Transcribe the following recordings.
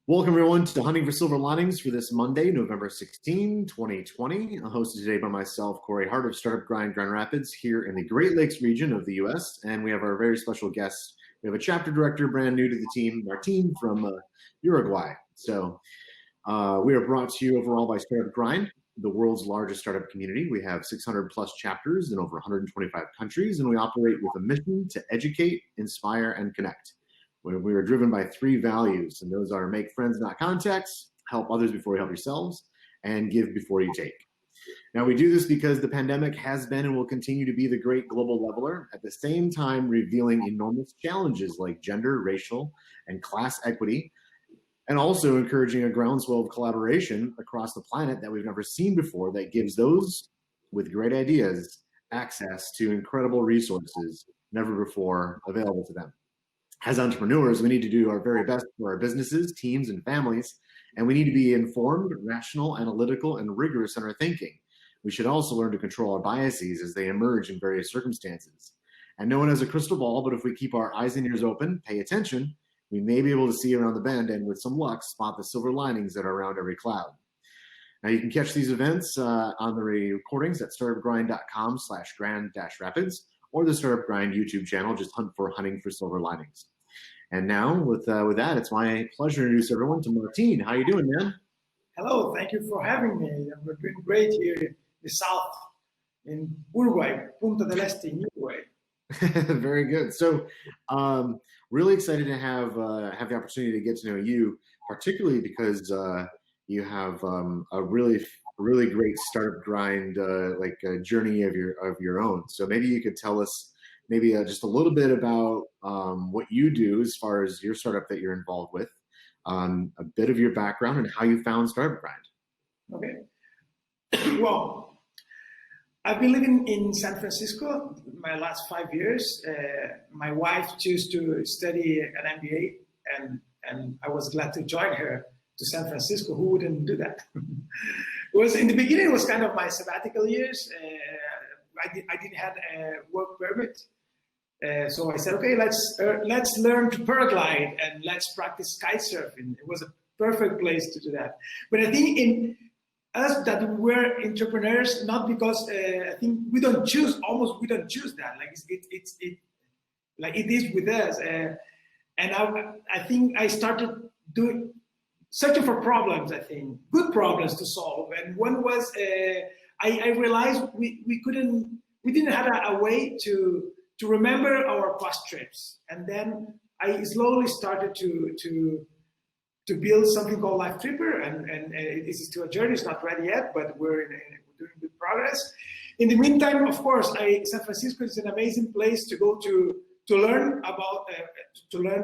Welcome, everyone, to Hunting for Silver Linings for this Monday, November 16, 2020. I'm hosted today by myself, Corey Hart of Startup Grind, Grand Rapids, here in the Great Lakes region of the U.S., and we have our very special guest. We have a chapter director, brand new to the team, Martin from Uruguay. So we are brought to you overall by Startup Grind, the world's largest startup community. We have 600 plus chapters in over 125 countries, and we operate with a mission to educate, inspire, and connect. We are driven by three values, and those are make friends, not contacts, help others before you help yourselves, and give before you take. Now, we do this because the pandemic has been and will continue to be the great global leveler, at the same time revealing enormous challenges like gender, racial, and class equity, and also encouraging a groundswell of collaboration across the planet that we've never seen before that gives those with great ideas access to incredible resources never before available to them. As entrepreneurs, we need to do our very best for our businesses, teams, and families, and we need to be informed, rational, analytical, and rigorous in our thinking. We should also learn to control our biases as they emerge in various circumstances. And no one has a crystal ball, but if we keep our eyes and ears open, pay attention, we may be able to see around the bend and, with some luck, spot the silver linings that are around every cloud. Now, you can catch these events on the recordings at startupgrind.com/grand-rapids, or the Startup Grind YouTube channel. Just hunt for Hunting for Silver Linings. And now, with that, it's my pleasure to introduce everyone to Martin. How you doing, man? Hello, thank you for having me. We're doing great here in the south, in Uruguay, Punta Del Este in Uruguay. Very good. So, really excited to have the opportunity to get to know you, particularly because you have a really great startup grind journey of your own. So maybe you could tell us just a little bit about what you do as far as your startup that you're involved with, a bit of your background and how you found Startup Grind. Okay. Well, I've been living in San Francisco my last 5 years. My wife chose to study an MBA, and I was glad to join her to San Francisco. Who wouldn't do that? In the beginning, it was kind of my sabbatical years. I didn't have a work permit. So I said, okay, let's learn to paraglide and let's practice kite surfing. It was a perfect place to do that. But I think in us that we're entrepreneurs, not because I think we don't choose that. Like it is with us. And I think I started searching for problems, I think, good problems to solve. And one was, I realized we didn't have a way to remember our past trips. And then I slowly started to build something called Lifetripper, and this is still a journey. It's not ready yet, but we're doing good progress. In the meantime, of course, San Francisco is an amazing place to go to learn about, to live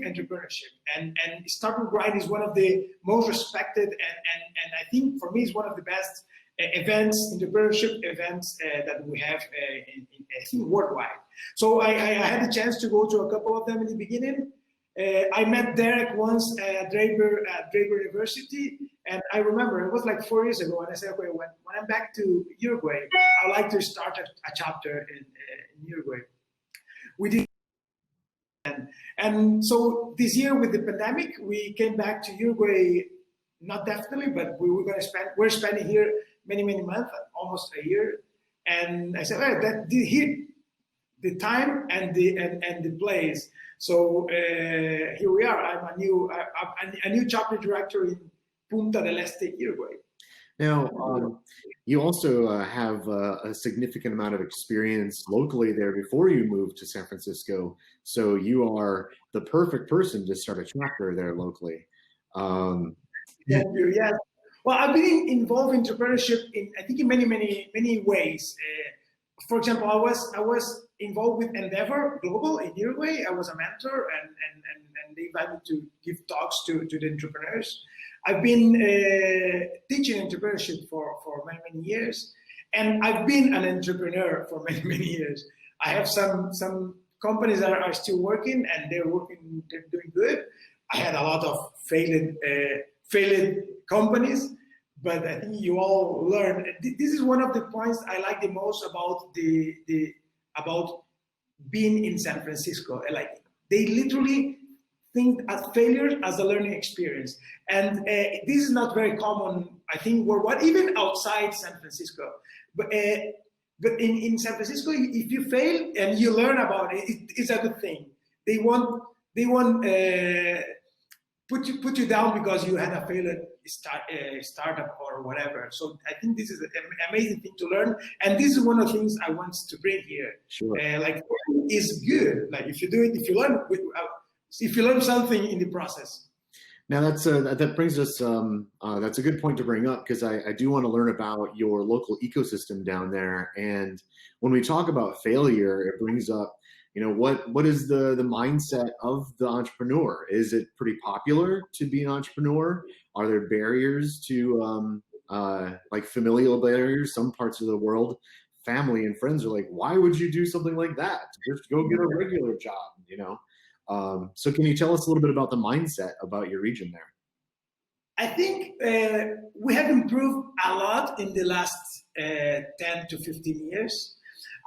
entrepreneurship. And Startup Grind is one of the most respected, and I think for me is one of the best entrepreneurship events that we have I think worldwide. So I had the chance to go to a couple of them in the beginning. I met Derek once at Draper University, and I remember it was like 4 years ago, and I said, okay, when I'm back to Uruguay, I'd like to start a chapter in Uruguay. We did, and so this year with the pandemic, we came back to Uruguay, not definitely, but we're spending here many months, almost a year. And I said, the time and the place. So here we are. I'm a new chapter director in Punta Del Este, Uruguay. Now, you also have a significant amount of experience locally there before you moved to San Francisco. So you are the perfect person to start a chapter there locally. Thank you. Yes. Well, I've been involved in entrepreneurship in many ways. For example, I was involved with Endeavor Global in Uruguay. I was a mentor, and they invited me to give talks to the entrepreneurs. I've been teaching entrepreneurship for many years, and I've been an entrepreneur for many years. I have some companies that are still working, and they're doing good. I had a lot of failed companies, but I think you all learn. This is one of the points I like the most about about being in San Francisco. Like, they literally think as failure as a learning experience. And this is not very common, I think, worldwide, even outside San Francisco. But in San Francisco, if you fail and you learn about it, it's a good thing. They won't put you down because you had a failed startup or whatever. So I think this is an amazing thing to learn, and this is one of the things I want to bring here. Sure. Like, is good. Like, if you do it, if you learn something in the process. Now that brings us. That's a good point to bring up, because I do want to learn about your local ecosystem down there. And when we talk about failure, it brings up, what is the mindset of the entrepreneur? Is it pretty popular to be an entrepreneur? Are there barriers to like familial barriers? Some parts of the world, family and friends are like, why would you do something like that? Just go get a regular job, So can you tell us a little bit about the mindset about your region there? I think we have improved a lot in the last 10 to 15 years.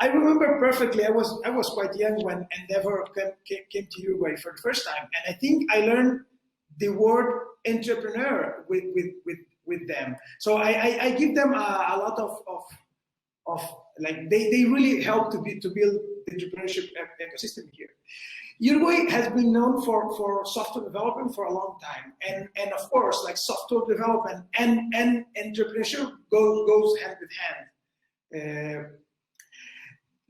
I remember perfectly, I was quite young when Endeavor came to Uruguay for the first time. And I think I learned the word entrepreneur with them. So I give them a lot of like, they really help to build the entrepreneurship ecosystem here. Uruguay has been known for software development for a long time. And of course, like, software development and entrepreneurship goes hand in hand.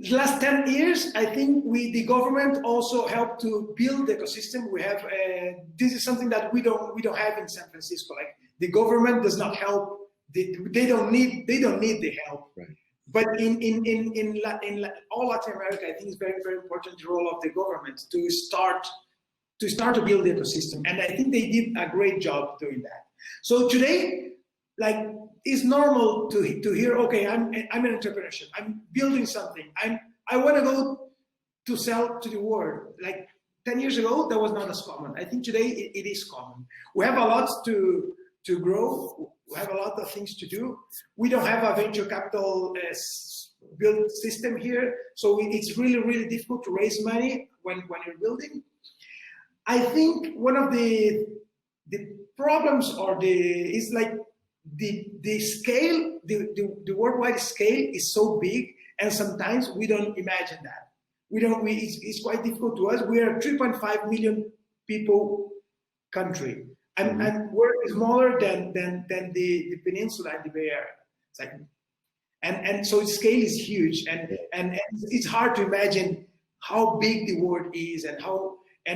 The last 10 years, I think the government also helped to build the ecosystem. We have this is something that we don't have in San Francisco. Like, the government does not help. They don't need the help. Right. But in all Latin America, I think it's very, very important, the role of the government to start to build the ecosystem. And I think they did a great job doing that. So today, like, it's normal to hear, okay, I'm an entrepreneurship. I'm building something. I want to go to sell to the world. Like, 10 years ago, that was not as common. I think today it is common. We have a lot to grow. We have a lot of things to do. We don't have a venture capital build system here, so it's really, really difficult to raise money when you're building. I think one of the problems is like the scale, the worldwide scale is so big, and sometimes we don't imagine that. It's quite difficult to us. We are a 3.5 million people country. And we're smaller than the peninsula and the Bay Area. It's like, and so its scale is huge, and it's hard to imagine how big the world is, and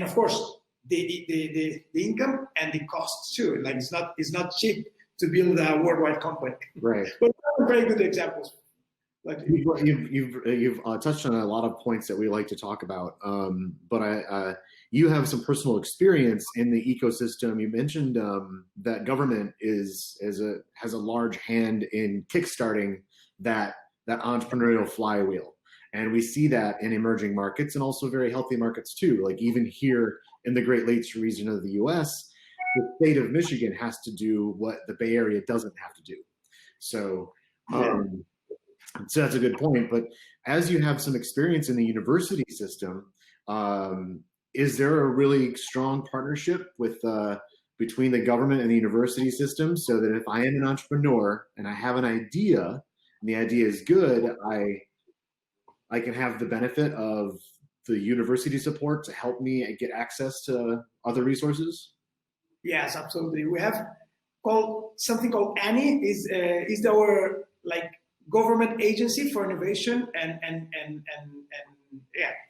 of course the income and the costs too. Like, it's not cheap to build a worldwide company. Right. But very good examples. Like, you've touched on a lot of points that we like to talk about, but you have some personal experience in the ecosystem. You mentioned that government has a large hand in kickstarting that entrepreneurial flywheel, and we see that in emerging markets and also very healthy markets too. Like, even here in the Great Lakes region of the U.S., the state of Michigan has to do what the Bay Area doesn't have to do. So. So that's a good point. But as you have some experience in the university system, is there a really strong partnership between the government and the university system, so that if I am an entrepreneur and I have an idea and the idea is good, I can have the benefit of the university support to help me get access to other resources? Yes, absolutely. We have something called ANI, is our, like, government agency for innovation and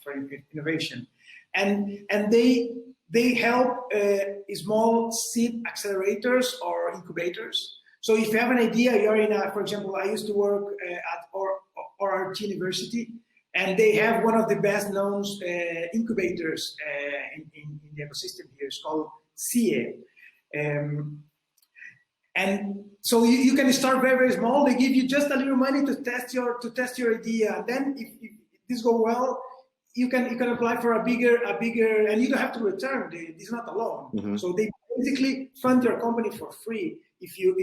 for innovation, and they help small seed accelerators or incubators. So if you have an idea, you're in for example, I used to work at Hart University, and they have one of the best known incubators in the ecosystem here. It's called CIE. And so you can start very, very small. They give you just a little money to test your idea. And then if this goes well, you can apply for a bigger, and you don't have to return. It's not a loan. Mm-hmm. So they basically fund your company for free if you do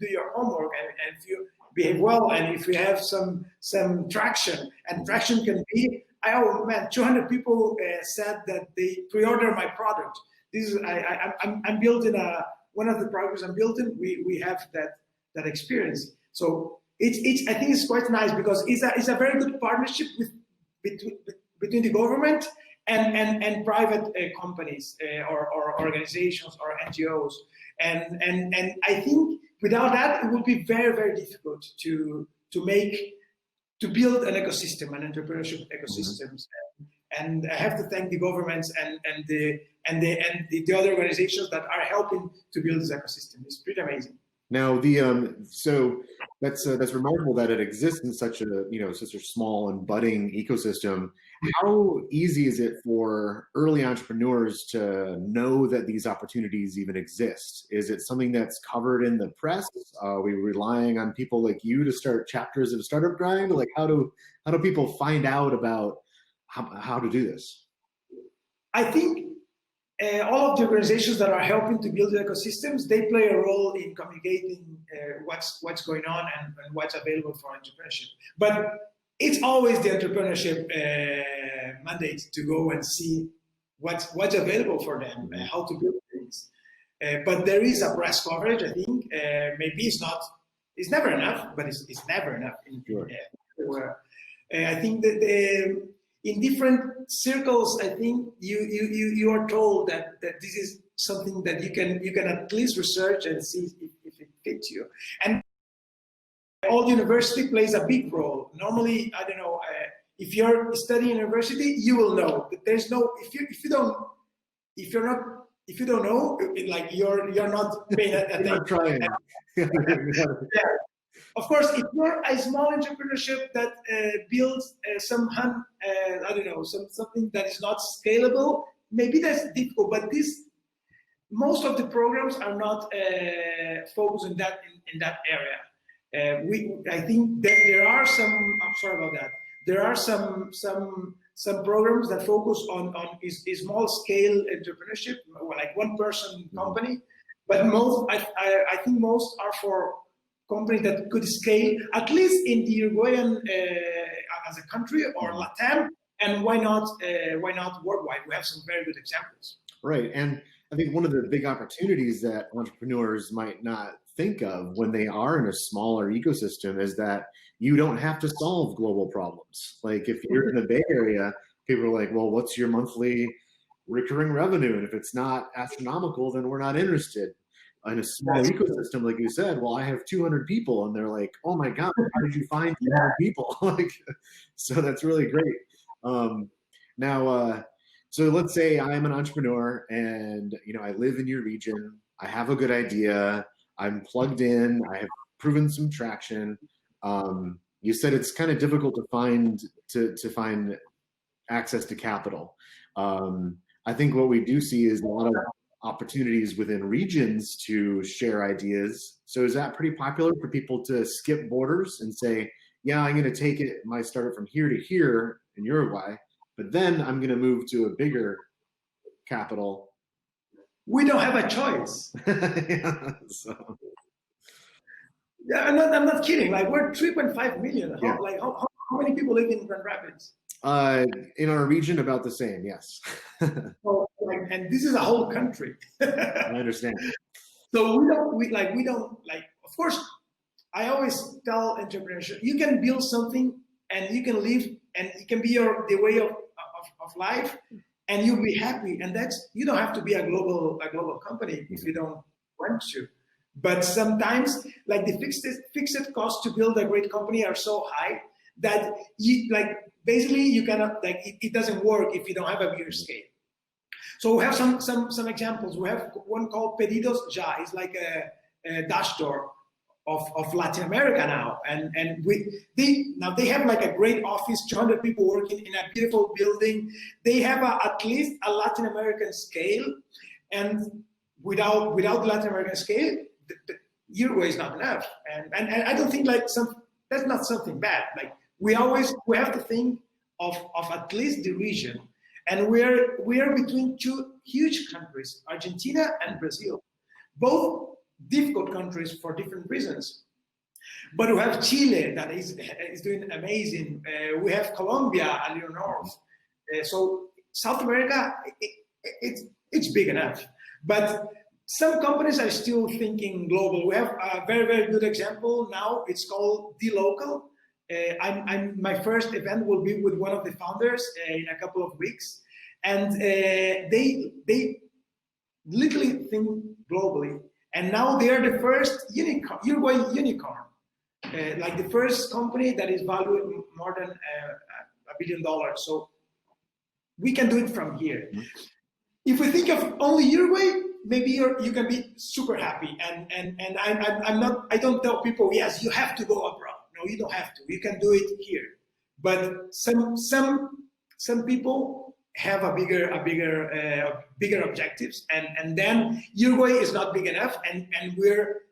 your homework and if you behave well, and if you have some traction. And traction can be oh man, 200 people said that they pre-order my product. This is I'm building one of the projects I'm building. We have that experience. So I think it's quite nice because it's a very good partnership between the government and private companies or organizations or NGOs. And I think without that, it would be very, very difficult to build an ecosystem, an entrepreneurship ecosystem. And I have to thank the governments and the other organizations that are helping to build this ecosystem. It's pretty amazing. Now, so that's remarkable that it exists in such a small and budding ecosystem. How easy is it for early entrepreneurs to know that these opportunities even exist? Is it something that's covered in the press? Are we relying on people like you to start chapters of Startup Grind? Like, how do people find out about how to do this? I think all of the organizations that are helping to build the ecosystems, they play a role in communicating what's going on and what's available for entrepreneurship. But it's always the entrepreneurship mandate to go and see what's available for them, how to build things. But there is a press coverage. I think maybe it's never enough, but it's never enough. I think that in different circles, I think you are told that this is something that you can at least research and see if it fits you. And all university plays a big role. Normally, I don't know, if you're studying university, you will know that there's no, if you don't know, like you're not paying attention. You're not trying. Yeah. Of course, if you're a small entrepreneurship that builds something that is not scalable, maybe that's difficult. But most of the programs are not focused in that area. I think that there are some. I'm sorry about that. There are some programs that focus on small scale entrepreneurship, like one person company. But I think most are for companies that could scale, at least in the Uruguayan as a country or Latam, and why not worldwide? We have some very good examples. Right, and I think one of the big opportunities that entrepreneurs might not think of when they are in a smaller ecosystem is that you don't have to solve global problems. Like if you're in the Bay Area, people are like, well, what's your monthly recurring revenue? And if it's not astronomical, then we're not interested. In a small ecosystem, like you said, well, I have 200 people, and they're like, "Oh my God, how did you find 200 people?" So that's really great. Now, so let's say I'm an entrepreneur, and I live in your region. I have a good idea. I'm plugged in. I have proven some traction. You said it's kind of difficult to find access to capital. I think what we do see is a lot of opportunities within regions to share ideas. So is that pretty popular for people to skip borders and say, yeah, I'm going to take my startup from here to here in Uruguay, but then I'm going to move to a bigger capital? We don't have a choice. Yeah, I'm not kidding. Like we're 3.5 million. Yeah. How many people live in Grand Rapids? In our region, about the same. Yes. And this is a whole country. I understand. So we don't. Of course, I always tell entrepreneurs, you can build something and you can live, and it can be the way of life, and you'll be happy. And you don't have to be a global company if you don't want to. But sometimes, like the fixed costs to build a great company are so high that basically you cannot, it doesn't work if you don't have a bigger scale. So we have some examples. We have one called Pedidos Ya. It's like a dash door of Latin America now, and they have like a great office, 200 people working in a beautiful building. They have at least a Latin American scale, and without Latin American scale, the Uruguay is not enough. And I don't think that's not something bad. Like we have to think of at least the region. And we are between two huge countries, Argentina and Brazil, both difficult countries for different reasons. But we have Chile that is doing amazing. We have Colombia a little north. So South America, it's big enough. But some companies are still thinking global. We have a very, very good example now. It's called The Local. My first event will be with one of the founders in a couple of weeks. And they literally think globally. And now they are the first Uruguay unicorn. Like the first company that is valued more than $1 billion. So we can do it from here. If we think of only Uruguay, maybe you can be super happy. And I don't tell people, yes, you have to go abroad. No, you don't have to. You can do it here. But some people have a bigger objectives, and then Uruguay is not big enough, and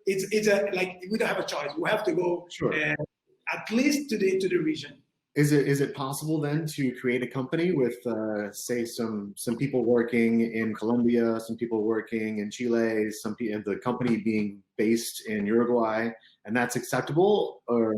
it's like we don't have a choice. We have to go at least to the region. Is it possible then to create a company with say some people working in Colombia, some people working in Chile, the company being based in Uruguay, and that's acceptable? Or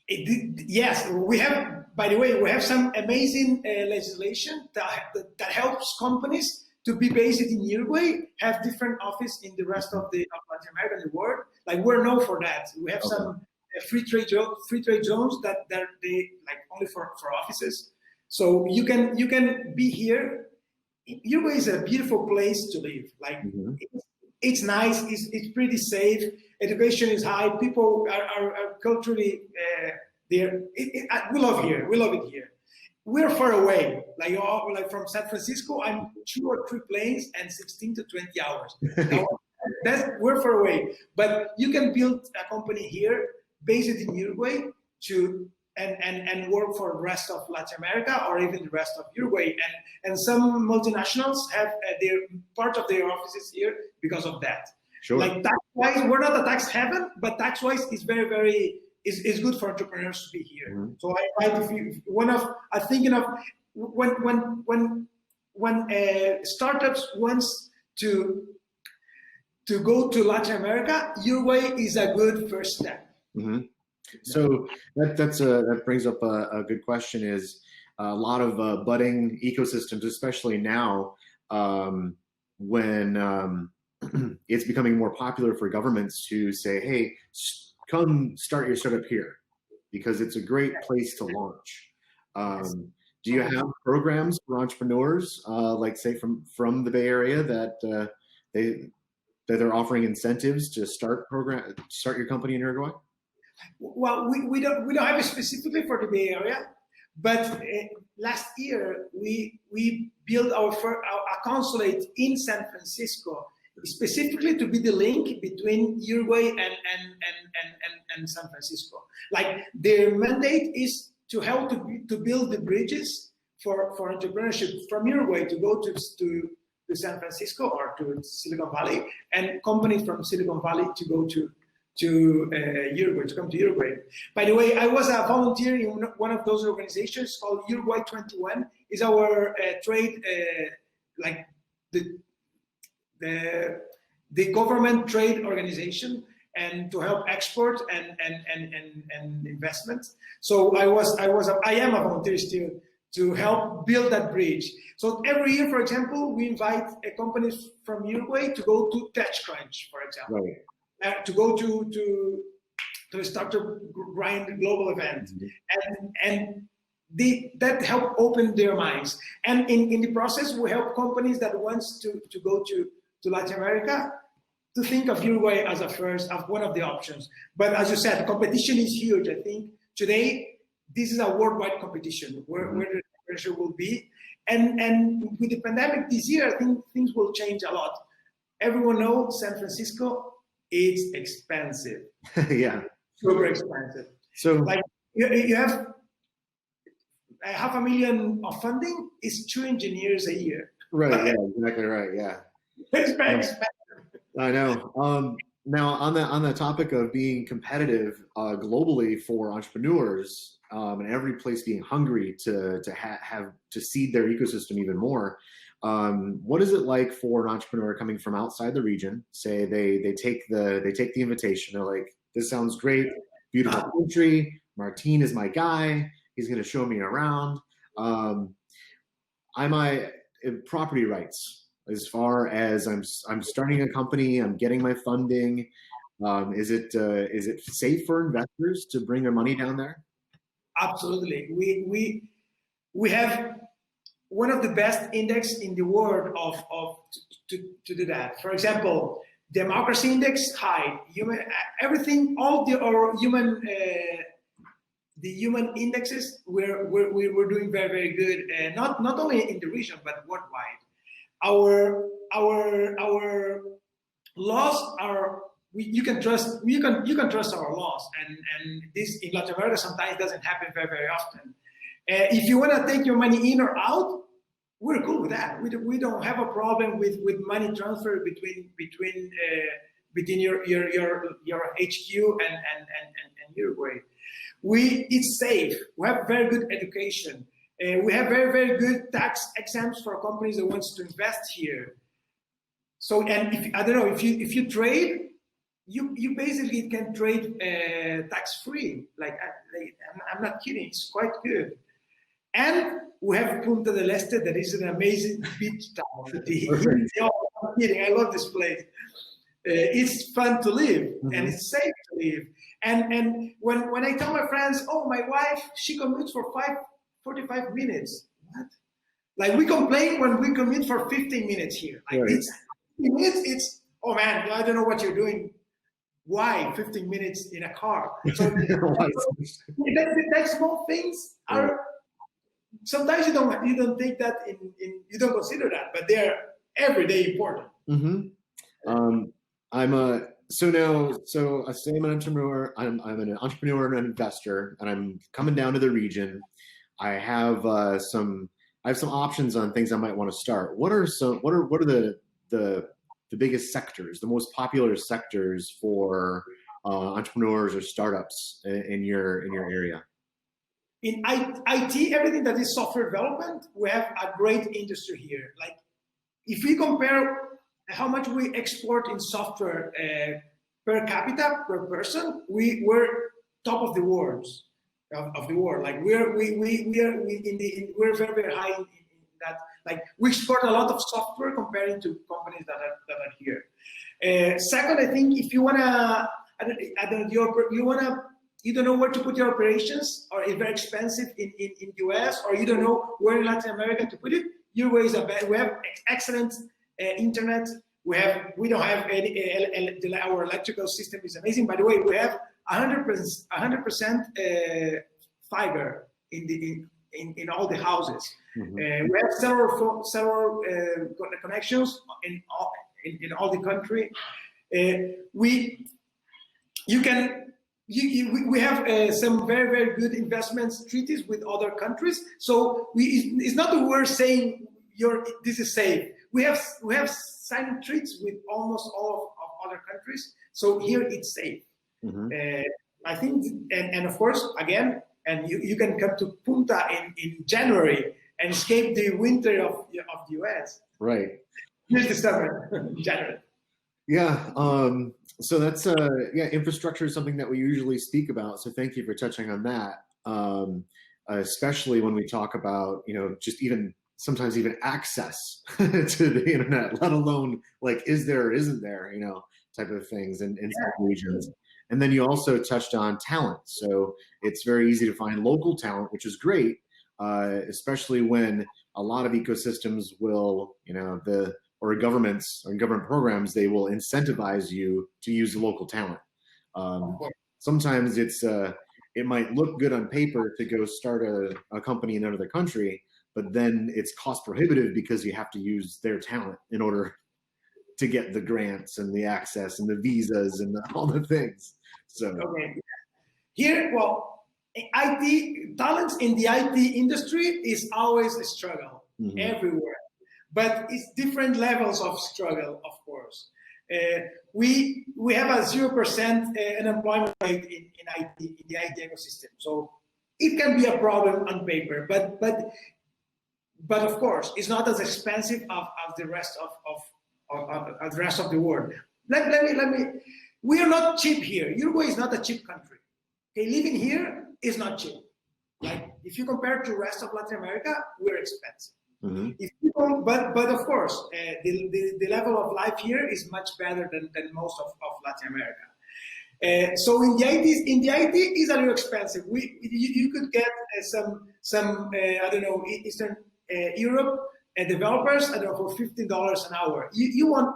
yes, we have. By the way, we have some amazing legislation that helps companies to be based in Uruguay, have different office in the rest of Latin America and the world. Like we're known for that. We have some free trade zones that they like only for offices. So you can be here. Uruguay is a beautiful place to live. Like it's nice. It's pretty safe. Education is high. People are culturally there. We love here. We love it here. We're far away. Like from San Francisco, I'm 2 or 3 planes and 16 to 20 hours. We're far away. But you can build a company here, based in Uruguay, and work for the rest of Latin America or even the rest of Uruguay. And some multinationals have their part of their offices here because of that. Sure. Like tax-wise, we're not a tax heaven, but tax-wise, it's very, very is good for entrepreneurs to be here. So I I'm thinking of when startups wants to go to Latin America, Uruguay is a good first step. So that brings up a good question. Is a lot of budding ecosystems, especially now when it's becoming more popular for governments to say, hey, come start your startup here because it's a great place to launch. Do you have programs for entrepreneurs, like say from the Bay Area that they're offering incentives to start your company in Uruguay? Well, we don't have it specifically for the Bay Area, but last year we built our consulate in San Francisco, specifically to be the link between Uruguay and San Francisco. Like their mandate is to help to build the bridges for entrepreneurship from Uruguay to go to San Francisco or to Silicon Valley, and companies from Silicon Valley to go to Uruguay, to come to Uruguay. By the way, I was a volunteer in one of those organizations called Uruguay 21. Is our trade, like the government trade organization, and to help export and investment. So I am a volunteer still to help build that bridge. So every year, for example, we invite companies from Uruguay to go to TechCrunch, for example. Right. To go to a startup grind global event, and that help open their minds. And in the process, we help companies that wants to go to Latin America to think of Uruguay as one of the options. But as you said, competition is huge. I think today this is a worldwide competition where the pressure will be. And with the pandemic this year, I think things will change a lot. Everyone knows San Francisco. It's expensive. Yeah. Super expensive. So like you have $500,000 of funding is 2 engineers a year. Right. Yeah, exactly right. Yeah. It's very expensive. I know. Now on the topic of being competitive globally for entrepreneurs, and every place being hungry to seed their ecosystem even more. What is it like for an entrepreneur coming from outside the region? Say they take the invitation. They're like, this sounds great. Beautiful country. Martin is my guy. He's going to show me around. I'm property rights. As far as I'm starting a company, I'm getting my funding. Is it safe for investors to bring their money down there? Absolutely. We have one of the best index in the world to do that. For example, democracy index high, everything, all the human the human indexes we're doing very, very good, and not only in the region but worldwide. Our laws are, you can trust our laws, and this in Latin America sometimes doesn't happen very, very often. If you want to take your money in or out, we're cool with that. We don't have a problem with money transfer between your HQ and Uruguay. It's safe. We have very good education. We have very, very good tax exempts for companies that wants to invest here. So, and if you trade, you basically can trade tax free. Like I'm not kidding. It's quite good. And we have Punta del Este, that is an amazing beach town. I'm kidding. I love this place. It's fun to live, and it's safe to live. And when I tell my friends, oh, my wife, she commutes for 45 minutes. What? Like, we complain when we commute for 15 minutes here. Like, right. It's oh man, I don't know what you're doing. Why 15 minutes in a car? So that small things are. Sometimes you don't take that you don't consider that, but they're everyday important. So I say I'm an entrepreneur. I'm an entrepreneur and an investor, and I'm coming down to the region. I have some options on things I might want to start. What are the biggest sectors, the most popular sectors for entrepreneurs or startups in your area? In IT, everything that is software development, we have a great industry here. Like, if we compare how much we export in software per capita, per person, we're top of the world. Like we're very, very high in that. Like, we export a lot of software comparing to companies that are here. Second, I think if you wanna, you don't know where to put your operations, or it's very expensive in US, or you don't know where in Latin America to put it, Uruguay is we have excellent internet. We don't have any, our electrical system is amazing. By the way, we have 100% fiber in all the houses. We have several connections in all the country. We have some very, very good investments treaties with other countries. So it's not that we're saying this is safe. We have signed treaties with almost all of other countries. So here it's safe. I think, and of course, again, and you can come to Punta in January and escape the winter of the US. Right. Here's the summer, January. Yeah. So that's infrastructure is something that we usually speak about. So thank you for touching on that. Especially when we talk about, just sometimes even access to the internet, let alone like, is there or isn't there, type of things in some regions. And then you also touched on talent. So it's very easy to find local talent, which is great, especially when a lot of ecosystems will, or governments or government programs, they will incentivize you to use local talent. Sometimes it might look good on paper to go start a company in another country, but then it's cost prohibitive because you have to use their talent in order to get the grants and the access and the visas and all the things. So here, IT talents in the IT industry is always a struggle everywhere. But it's different levels of struggle, of course. We have a 0% unemployment rate in IT, in the IT ecosystem. So it can be a problem on paper, but of course it's not as expensive as the rest of the world. Let me we are not cheap here. Uruguay is not a cheap country. Okay, living here is not cheap. Like if you compare to the rest of Latin America, we're expensive. Mm-hmm. If people, but of course, the level of life here is much better than most of Latin America. So in the IT is a little expensive. You could get some I don't know, Eastern Europe developers, I don't know, for $15 an hour. You want,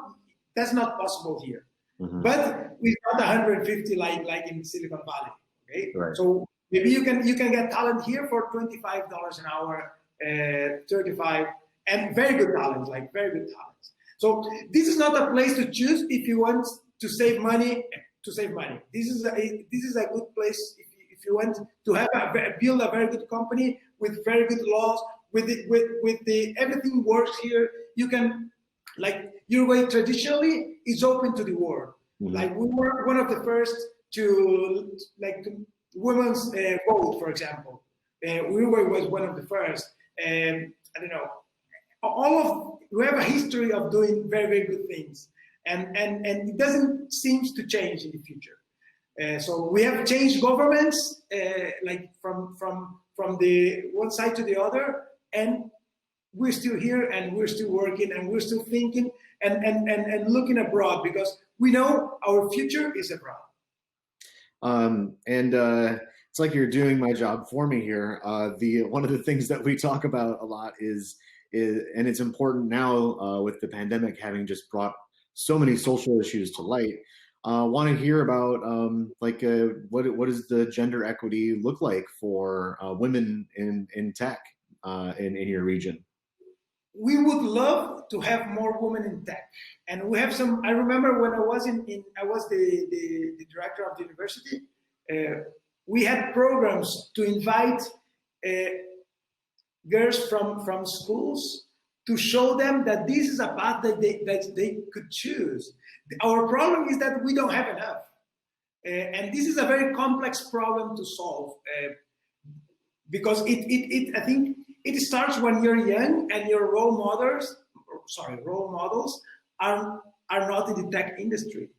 that's not possible here. Mm-hmm. But we got 150 like in Silicon Valley. Okay, right. So maybe you can get talent here for $25 an hour, 35, and very good talent, like very good talents. So this is not a place to choose if you want to save money. This is a good place if you want to have build a very good company with very good laws. With the everything works here. You can, like Uruguay traditionally is open to the world. Mm-hmm. Like we were one of the first to women's vote, for example. Uruguay was one of the first. I don't know. We have a history of doing very, very good things, and it doesn't seem to change in the future. So we have changed governments, like from the one side to the other, and we're still here, and we're still working, and we're still thinking, and looking abroad because we know our future is abroad. It's like you're doing my job for me here. One of the things that we talk about a lot is and it's important now with the pandemic having just brought so many social issues to light. Want to hear about what does the gender equity look like for women in tech in your region? We would love to have more women in tech, and we have some. I remember when I was I was the director of the university. We had programs to invite girls from schools to show them that this is a path that they could choose. Our problem is that we don't have enough, and this is a very complex problem to solve because I think it starts when you're young and your role models are not in the tech industry.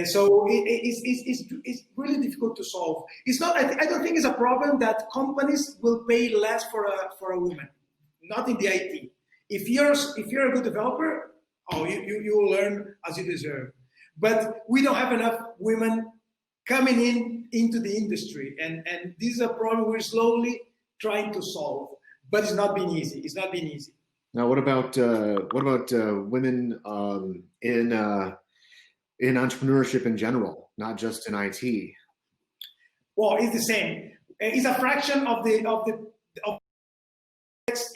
So it's really difficult to solve. It's not. I don't think it's a problem that companies will pay less for a woman. Not in the IT. If you're a good developer, you will earn as you deserve. But we don't have enough women coming into the industry, and this is a problem we're slowly trying to solve. But it's not been easy. It's not been easy. Now, what about women in entrepreneurship in general, not just in IT? Well, it's the same. It's a fraction of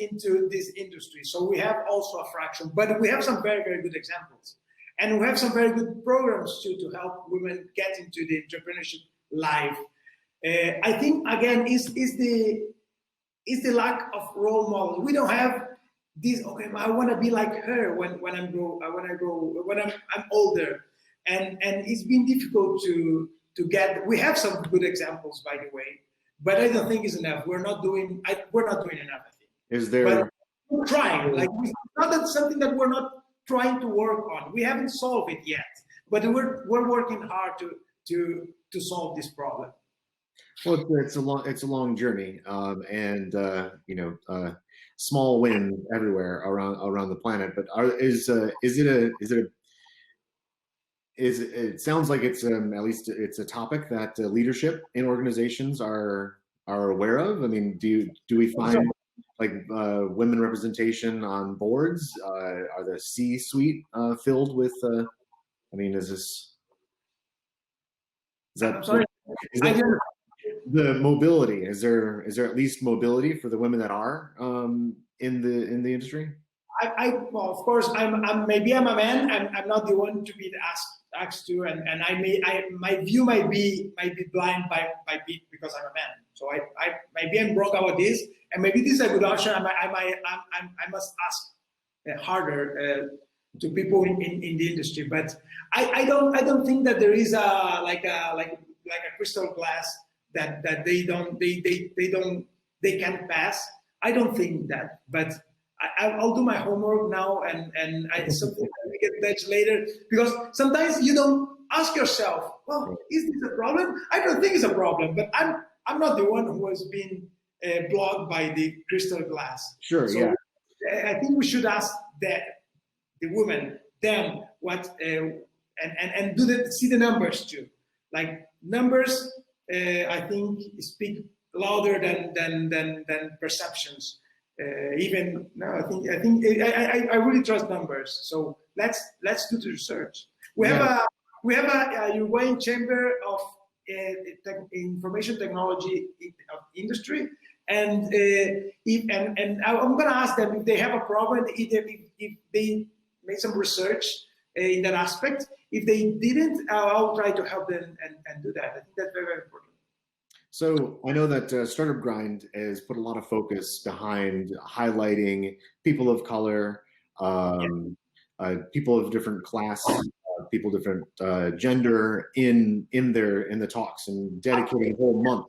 into this industry. So we have also a fraction, but we have some very, very good examples. And we have some very good programs to help women get into the entrepreneurship life. I think, again, is the lack of role models. We don't have this, okay, I want to be like her when I'm older. And it's been difficult to get. We have some good examples, by the way, but I don't think it's enough. We're not doing enough, I think. Is there? But we're trying. Like, it's not something that we're not trying to work on. We haven't solved it yet, but we're working hard to solve this problem. Well, it's a long journey, and small wins everywhere around the planet. But it sounds like it's at least it's a topic that leadership in organizations are aware of. I mean, do we find like women representation on boards? Are the C-suite filled with? Is that? I'm sorry. The mobility, is there at least mobility for the women that are in the industry? Well, of course, maybe I'm a man. I'm not the one to be asked to, and my view might be blind by because I'm a man. So maybe I'm wrong about this, and maybe this is a good option. I must ask harder to people in the industry, but I don't think that there is a crystal glass that they can't pass. I don't think that, but I'll do my homework now, and something I get back later, because sometimes you don't ask yourself, well, is this a problem? I don't think it's a problem, but I'm not the one who has been blocked by the crystal glass. Sure, so yeah. I think we should ask the women, them, what, and see the numbers too. Like numbers, I think speak louder than perceptions. I really trust numbers. So let's do the research. We have a Uruguayan Chamber of Information Technology industry, and I'm going to ask them if they have a problem, if they made some research in that aspect. If they didn't, I'll try to help them and do that. I think that's very, very important. So I know that Startup Grind has put a lot of focus behind highlighting people of color, people of different class, people different gender in the talks, and dedicating a whole month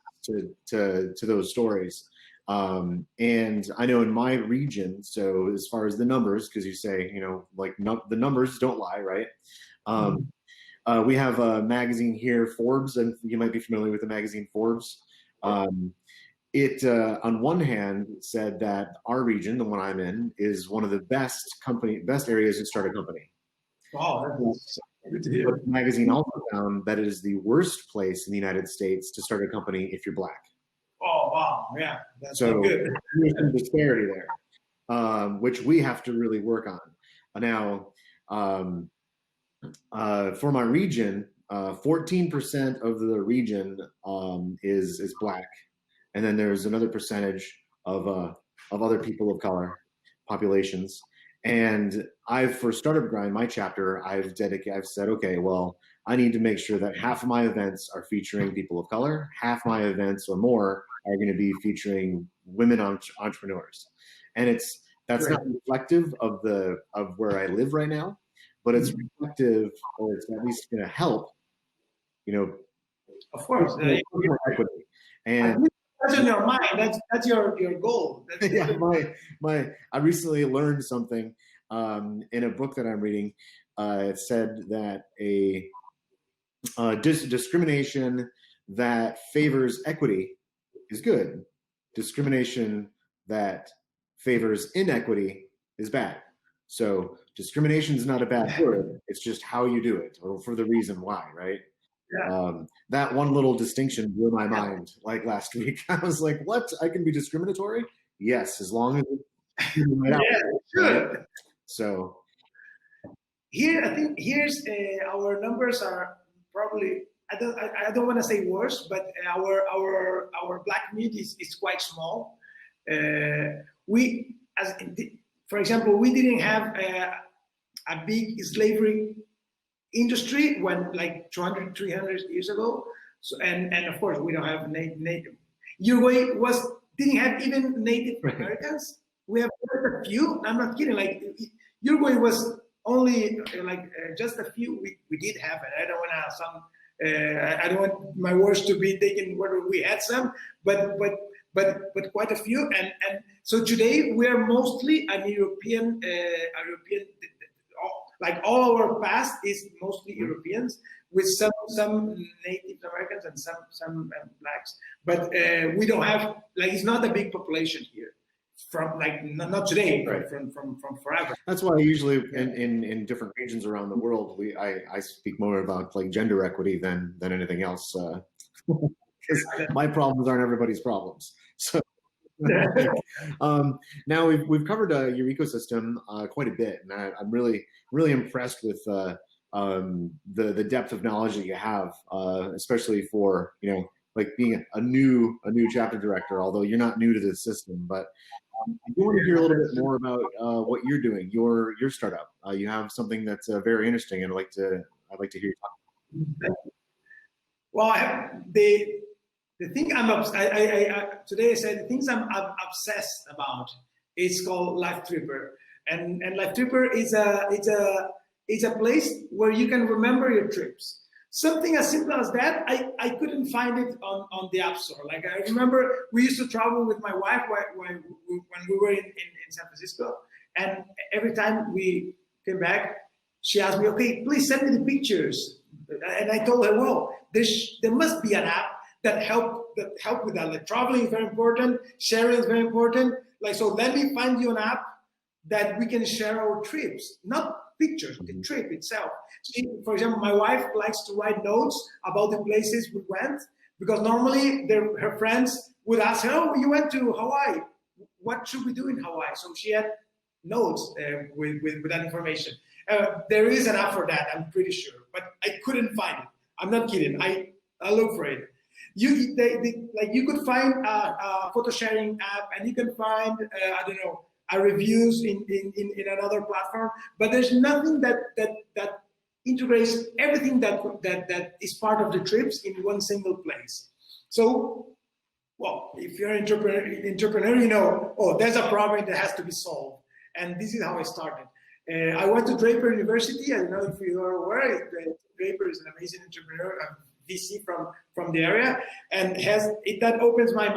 to those stories. And I know in my region, so as far as the numbers, because you say, the numbers don't lie, right? We have a magazine here, Forbes, and you might be familiar with the magazine Forbes. It, on one hand, said that our region, the one I'm in, is one of the best areas to start a company. Wow, that's good to hear. But the magazine also found that it is the worst place in the United States to start a company if you're Black. Oh, wow, yeah, that's so good. There's some disparity there, which we have to really work on. Now, for my region, 14% of the region is Black, and then there's another percentage of other people of color populations. And for Startup Grind, my chapter, I've said, okay, well, I need to make sure that half of my events are featuring people of color, half my events or more are going to be featuring women entrepreneurs, and that's not reflective of where I live right now. But it's reflective, or it's at least going to help, Of course. Equity. And that's in your mind. That's your goal. I recently learned something in a book that I'm reading. It said that a discrimination that favors equity is good. Discrimination that favors inequity is bad. So discrimination is not a bad word. It's just how you do it, or for the reason why, right? Yeah. That one little distinction blew my mind. Like last week, I was like, "What? I can be discriminatory? Yes, as long as it's sure." So here, I think our numbers are probably. I don't want to say worse, but our Black community is quite small. For example, we didn't have a big slavery industry when like 200, 300 years ago. So, and of course, we don't have native. Uruguay didn't have even Native Americans. We have a few. I'm not kidding. Like Uruguay was only just a few. We did have it. I don't want I don't want my words to be taken whether we had some, but quite a few. And so today we are mostly an European. Like all our past is mostly Europeans, with some Native Americans and some Blacks. But we don't have it's not a big population here. From not today, right. from forever. That's why usually in different regions around the world, I speak more about like gender equity than anything else, because my problems aren't everybody's problems. So now we've covered your ecosystem quite a bit, and I'm really impressed with the depth of knowledge that you have, especially for like being a new chapter director. Although you're not new to this system, but I do want to hear a little bit more about what you're doing, your startup. You have something that's very interesting, and I'd like to hear you talk. Well, the thing today I said the things I'm obsessed about is called Lifetripper, and Lifetripper is a place where you can remember your trips. Something as simple as that, I couldn't find it on the App Store. Like I remember we used to travel with my wife when we were in San Francisco, and every time we came back, she asked me, "Okay, please send me the pictures And I told her, well, there must be an app that help with that. Like traveling is very important, sharing is very important. Like, so let me find you an app that we can share our trips, not pictures, the trip itself. For example, my wife likes to write notes about the places we went, because normally her friends would ask her, oh, you went to Hawaii. What should we do in Hawaii? So she had notes with that information. There is an app for that, I'm pretty sure, but I couldn't find it. I'm not kidding. I look for it. You could find a photo sharing app, and you can find I don't know, reviews in another platform. But there's nothing that integrates everything that is part of the trips in one single place. So, well, if you're an entrepreneur, you know, oh, there's a problem that has to be solved. And this is how I started. I went to Draper University. I don't know if you are aware. Draper is an amazing entrepreneur, VC from the area, and that opened my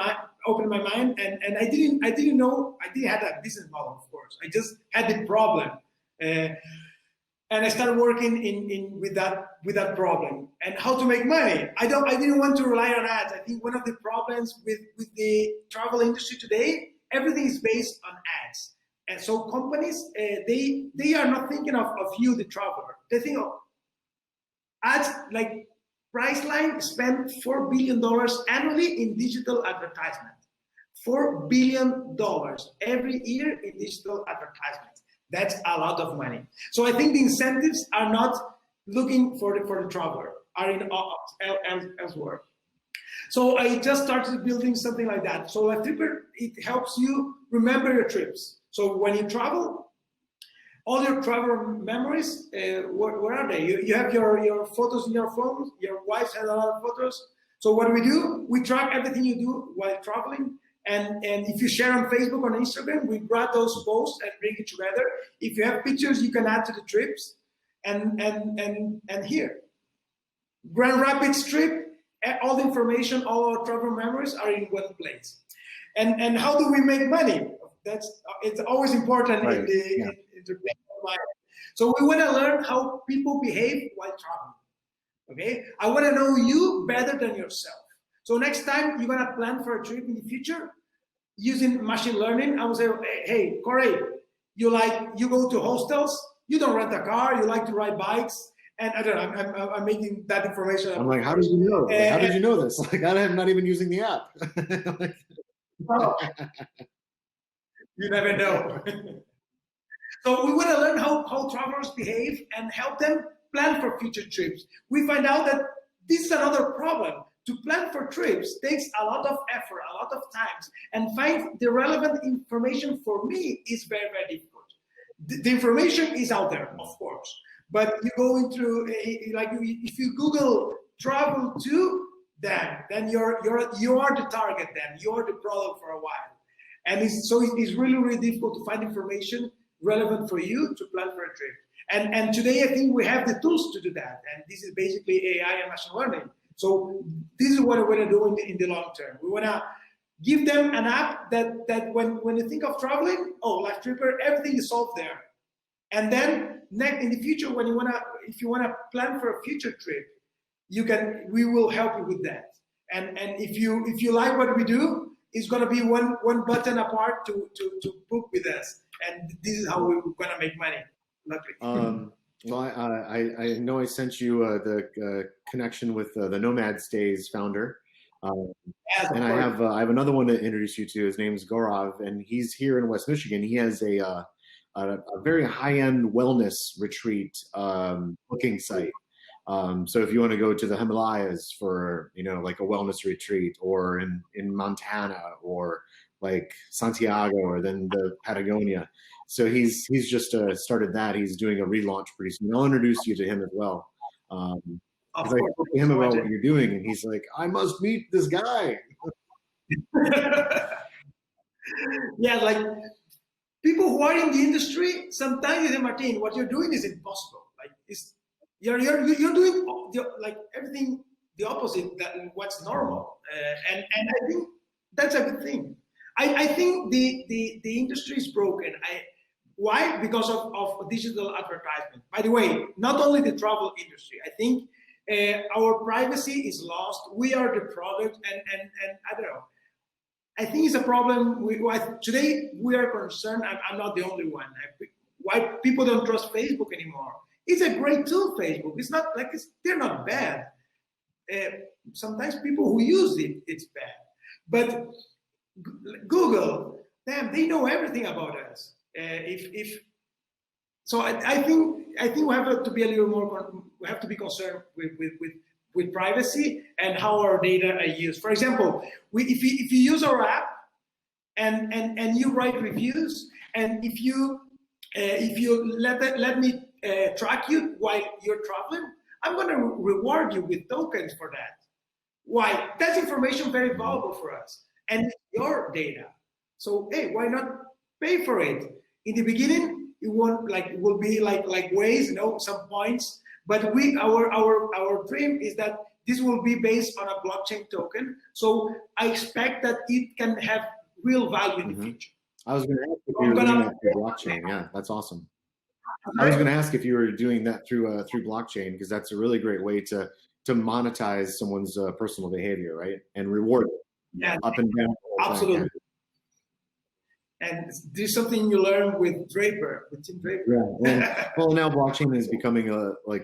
mind. And I didn't know, I didn't have a business model, of course. I just had the problem. And I started working with that problem and how to make money. I didn't want to rely on ads. I think one of the problems with the travel industry today, everything is based on ads. And so companies, they are not thinking of you, the traveler. They think of ads. Like Priceline spent $4 billion annually in digital advertisement. $4 billion every year in digital advertisement. That's a lot of money. So I think the incentives are not looking for the traveler, are in elsewhere. So I just started building something like that. So Lifetripper, it helps you remember your trips. So when you travel, all your travel memories, where are they? You have your photos in your phone. Your wife has a lot of photos. So what do? We track everything you do while traveling. And if you share on Facebook or on Instagram, we brought those posts and bring it together. If you have pictures, you can add to the trips. And here, Grand Rapids trip, all the information, all our travel memories are in one place. And how do we make money? It's always important in the life. So we want to learn how people behave while traveling. Okay, I want to know you better than yourself. So next time you're gonna plan for a trip in the future using machine learning, I will say, hey, Corey, you go to hostels, you don't rent a car, you like to ride bikes, and I don't know, I'm making that information. I'm like, how did you know? Like, how did you know this? Like, I'm not even using the app. You never know. So we want to learn how travelers behave and help them plan for future trips. We find out that this is another problem. To plan for trips takes a lot of effort, a lot of time, and find the relevant information for me is very, very difficult. The information is out there, of course, but you go into if you Google travel to, then you are the target. Then you are the product for a while, and it's really, really difficult to find information relevant for you to plan for a trip. And today I think we have the tools to do that, and this is basically AI and machine learning. So this is what we're going to do in the long term. We want to give them an app that when you think of traveling, Lifetripper, everything is solved there. And then in the future, if you want to plan for a future trip, we will help you with that. And if you like what we do, it's going to be one button apart to book with us. And this is how we're going to make money. Well, I know I sent you the connection with the Nomad Stays founder, and I have another one to introduce you to. His name's Gaurav, and he's here in West Michigan. He has a very high-end wellness retreat booking site. So if you want to go to the Himalayas for like a wellness retreat, or in Montana, or like Santiago, or then the Patagonia. So he's just started that. He's doing a relaunch pretty soon. I'll introduce you to him as well. Because I talked to him about what you're doing, and he's like, I must meet this guy. Yeah, like people who are in the industry, sometimes they say, Martin, what you're doing is impossible. Like you're doing like everything the opposite than what's normal, and I think that's a good thing. I think the industry is broken. Why? Because of digital advertisement. By the way, not only the travel industry. I think our privacy is lost. We are the product, and I don't know. I think it's a problem. Today we are concerned. I'm not the only one. Why people don't trust Facebook anymore? It's a great tool, Facebook. It's not like they're not bad. Sometimes people who use it, it's bad. But Google, damn, they know everything about us. So I think we have to be a little more. We have to be concerned with privacy and how our data are used. For example, if you use our app and you write reviews, and if you let me track you while you're traveling, I'm going to reward you with tokens for that. Why? That's information very valuable for us, and it's your data. So hey, why not pay for it? In the beginning, it will be like ways, some points. But our dream is that this will be based on a blockchain token. So I expect that it can have real value in the future. I was going to ask if you were doing that through blockchain. Yeah, that's awesome. I was going to ask if you were doing that through blockchain, because that's a really great way to monetize someone's personal behavior, right? And reward it. Yeah, up and down. Absolutely. And this is something you learn with Draper, with Tim Draper. Yeah. Well, now blockchain is becoming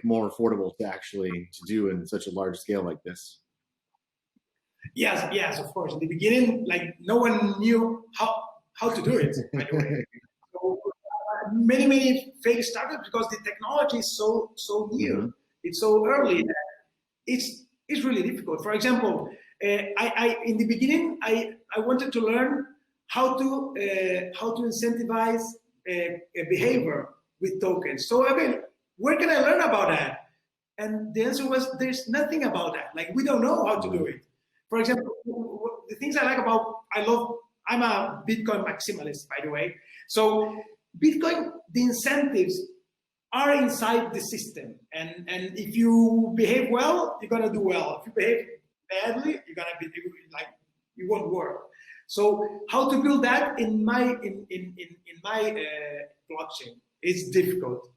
more affordable to do in such a large scale like this. Yes, of course. In the beginning, no one knew how to do it, by the way. So many fake startups, because the technology is so new, mm-hmm. It's so early that it's really difficult. For example, I in the beginning I wanted to learn how to incentivize a behavior with tokens. So where can I learn about that? And the answer was there's nothing about that. We don't know how to do it. For example, the things I like I'm a Bitcoin maximalist, by the way. So Bitcoin, the incentives are inside the system. And if you behave well, you're gonna do well. If you behave badly, you're gonna be you won't work. So how to build that in my blockchain is difficult.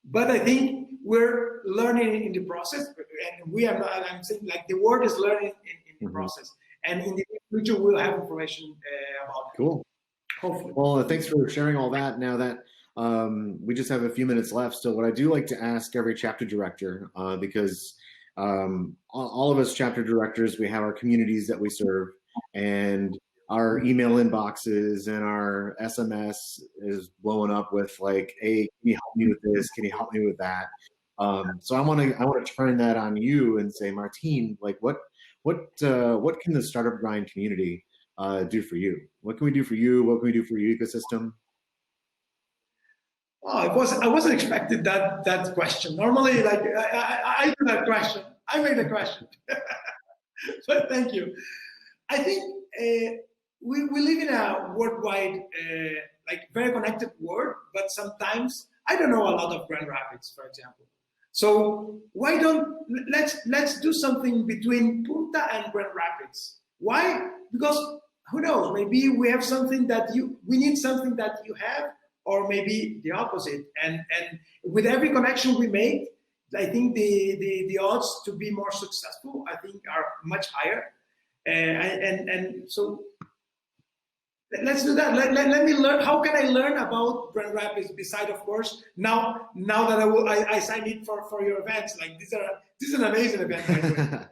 But I think we're learning in the process, and we are. I'm saying the world is learning in the process, and in the future we'll have information about it. Cool. Hopefully. Well, thanks for sharing all that. Now that we just have a few minutes left, so what I do like to ask every chapter director, because all of us chapter directors, we have our communities that we serve, and our email inboxes and our SMS is blowing up with hey, can you help me with this? Can you help me with that? So I want to turn that on you and say, Martin, what can the Startup Grind community do for you? What can we do for you? What can we do for your ecosystem? Oh, I wasn't expecting that question. Normally, I do that question. I make the question. But thank you. I think we live in a worldwide, very connected world, but sometimes I don't know a lot of Grand Rapids, for example. So why don't let's do something between Punta and Grand Rapids? Why? Because who knows? Maybe we have something we need something that you have, or maybe the opposite. And with every connection we make, I think the odds to be more successful, I think, are much higher. And so let's do that. Let me learn. How can I learn about Grand Rapids? Beside, of course, now that I signed in for your events. This is an amazing event.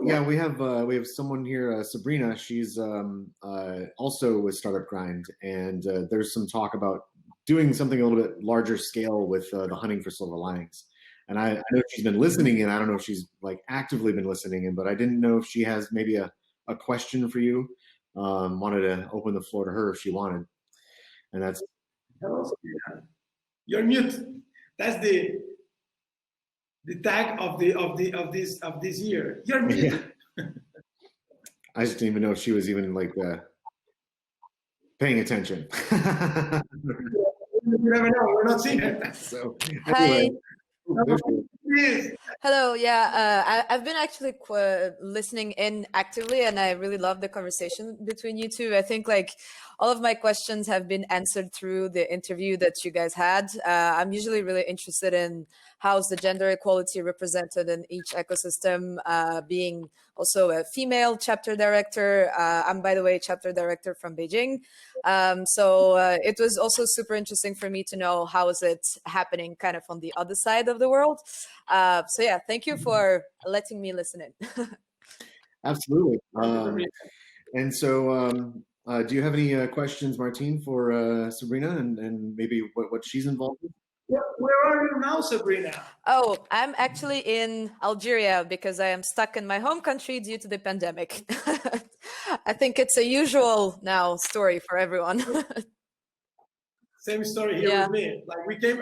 Yeah, we have someone here, Sabrina. She's also with Startup Grind, and there's some talk about doing something a little bit larger scale with the Hunting for Silver Linings. And I know she's been listening in. I don't know if she's actively been listening in, but I didn't know if she has maybe a question for you. Wanted to open the floor to her if she wanted. And that's. You're mute. That's the tag of this year. You're mute. Yeah. I just didn't even know if she was even paying attention. You never know. We're not seeing it. So anyway. Hi. Hello. Yeah, I've been actually listening in actively, and I really love the conversation between you two. I think all of my questions have been answered through the interview that you guys had. I'm usually really interested in how's the gender equality represented in each ecosystem, being also a female chapter director. I'm, by the way, chapter director from Beijing. So it was also super interesting for me to know how is it happening kind of on the other side of the world. So yeah, thank you for letting me listen in. Absolutely. And so, do you have any questions, Martin, for Sabrina and maybe what she's involved with? Where are you now, Sabrina? Oh, I'm actually in Algeria because I am stuck in my home country due to the pandemic. I think it's a usual now story for everyone. Same story here with me. Like we came,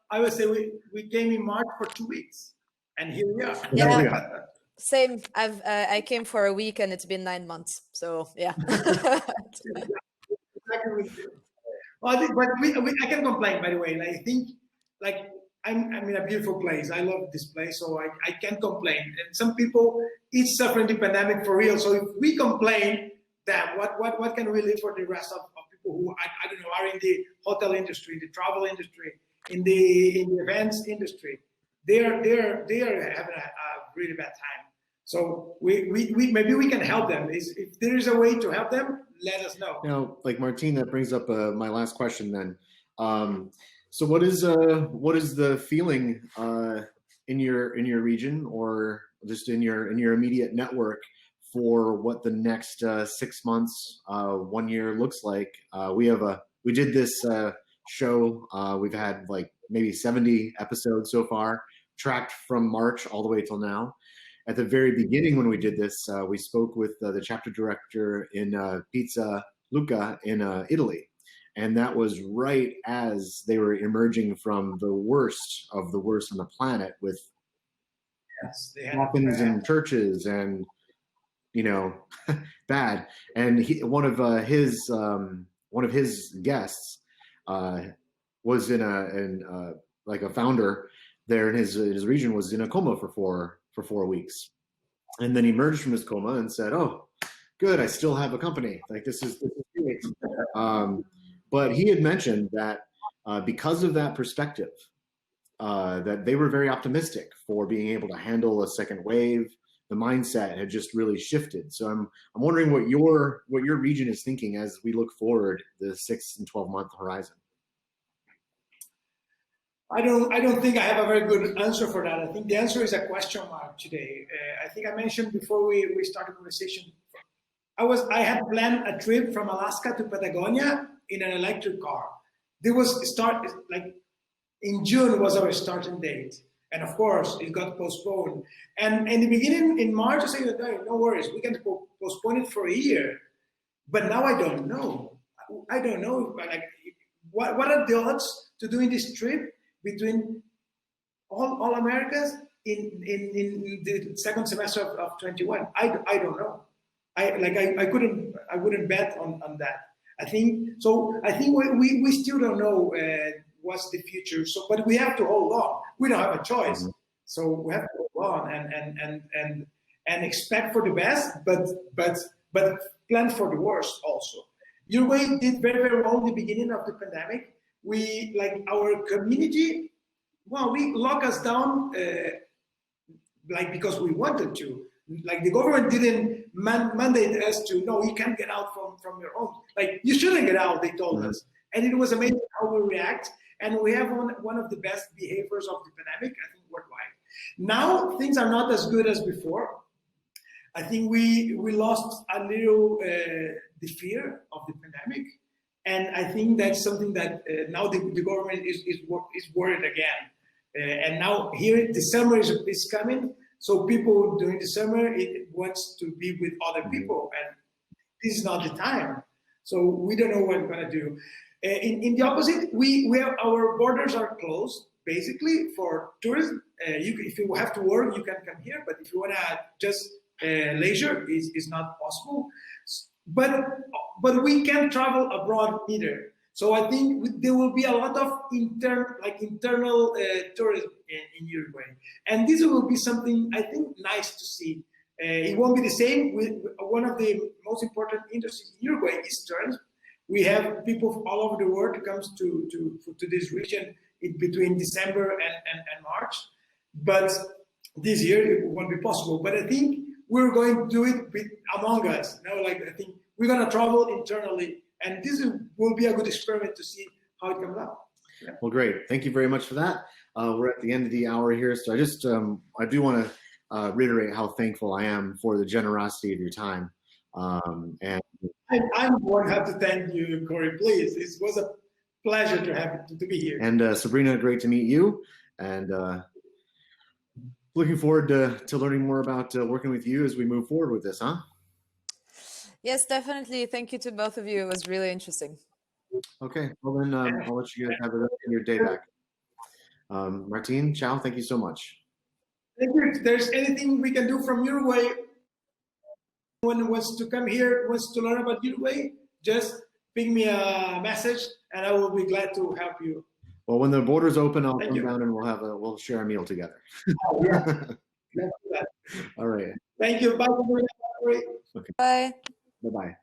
I would say we came in March for 2 weeks, and here we are. Yeah. Same. I came for a week and it's been 9 months. So yeah. Well, I can complain, by the way. Like, I think, like, I'm in a beautiful place. I love this place, so I can't complain. And some people, it's suffering the pandemic for real. So if we complain, then what can we live for the rest of people who I don't know are in the hotel industry, the travel industry, in the events industry? They are having a really bad time. So we maybe we can help them. If there is a way to help them, let us know. Now, like Martin, that brings up my last question then. So what is the feeling in your region or just in your immediate network for what the next 6 months, 1 year looks like? We did this show. We've had like maybe 70 episodes so far, tracked from March all the way till now. At the very beginning when we did this, we spoke with the chapter director in Pizza Lucca in Italy. And that was right as they were emerging from the worst of the worst on the planet with coffins and churches and, bad. And one of his guests was like a founder there in his region was in a coma for 4 weeks, and then he emerged from his coma and said, "Oh, good, I still have a company. Like this is great." But he had mentioned that because of that perspective, that they were very optimistic for being able to handle a second wave. The mindset had just really shifted. So I'm wondering what your region is thinking as we look forward the 6 and 12 month horizon. I don't think I have a very good answer for that. I think the answer is a question mark today. I think I mentioned before we started the conversation, I had planned a trip from Alaska to Patagonia in an electric car. There was in June was our starting date. And of course it got postponed. And in the beginning, in March, I said, no worries, we can postpone it for a year. But now I don't know. I don't know, like, what are the odds to doing this trip between all Americas in the second semester of 21. I don't know. I wouldn't bet on that. I think we still don't know what's the future. So, but we have to hold on. We don't have a choice. Mm-hmm. So we have to hold on and expect for the best, but plan for the worst also. Uruguay did very, very well in the beginning of the pandemic. We, like our community, well, we lock us down because we wanted to. Like the government didn't mandate us to, no, you can't get out from your home. Like you shouldn't get out, they told us. And it was amazing how we react. And we have one of the best behaviors of the pandemic, I think, worldwide. Now things are not as good as before. I think we lost a little the fear of the pandemic. And I think that's something that now the government is worried again. And now here the summer is coming, so people during the summer wants to be with other people, and this is not the time. So we don't know what we're gonna do. In the opposite, our borders are closed basically for tourism. If you have to work, you can come here, but if you wanna just leisure, is not possible. But we can't travel abroad either. So I think there will be a lot of internal tourism in Uruguay. And this will be something, I think, nice to see. It won't be the same with one of the most important industries in Uruguay is tourism. We have people from all over the world who comes to this region between December and March. But this year it won't be possible. But I think we're going to do it among us. I think we're going to travel internally, and this will be a good experiment to see how it comes out. Yeah. Well, great. Thank you very much for that. We're at the end of the hour here, so I do want to reiterate how thankful I am for the generosity of your time. And I'm more than happy to thank you, Corey. Please, it was a pleasure to be here. And Sabrina, great to meet you. And looking forward to learning more about working with you as we move forward with this, huh? Yes, definitely. Thank you to both of you. It was really interesting. Okay. Well, then I'll let you guys have the rest of your day back. Martin, ciao. Thank you so much. Thank you. If there's anything we can do from Uruguay, anyone wants to come here, wants to learn about Uruguay, just ping me a message, and I will be glad to help you. Well, when the borders open, I'll come down and we'll share a meal together. Oh, yeah. Let's do that. All right. Thank you. Bye. Okay. Bye. Bye-bye.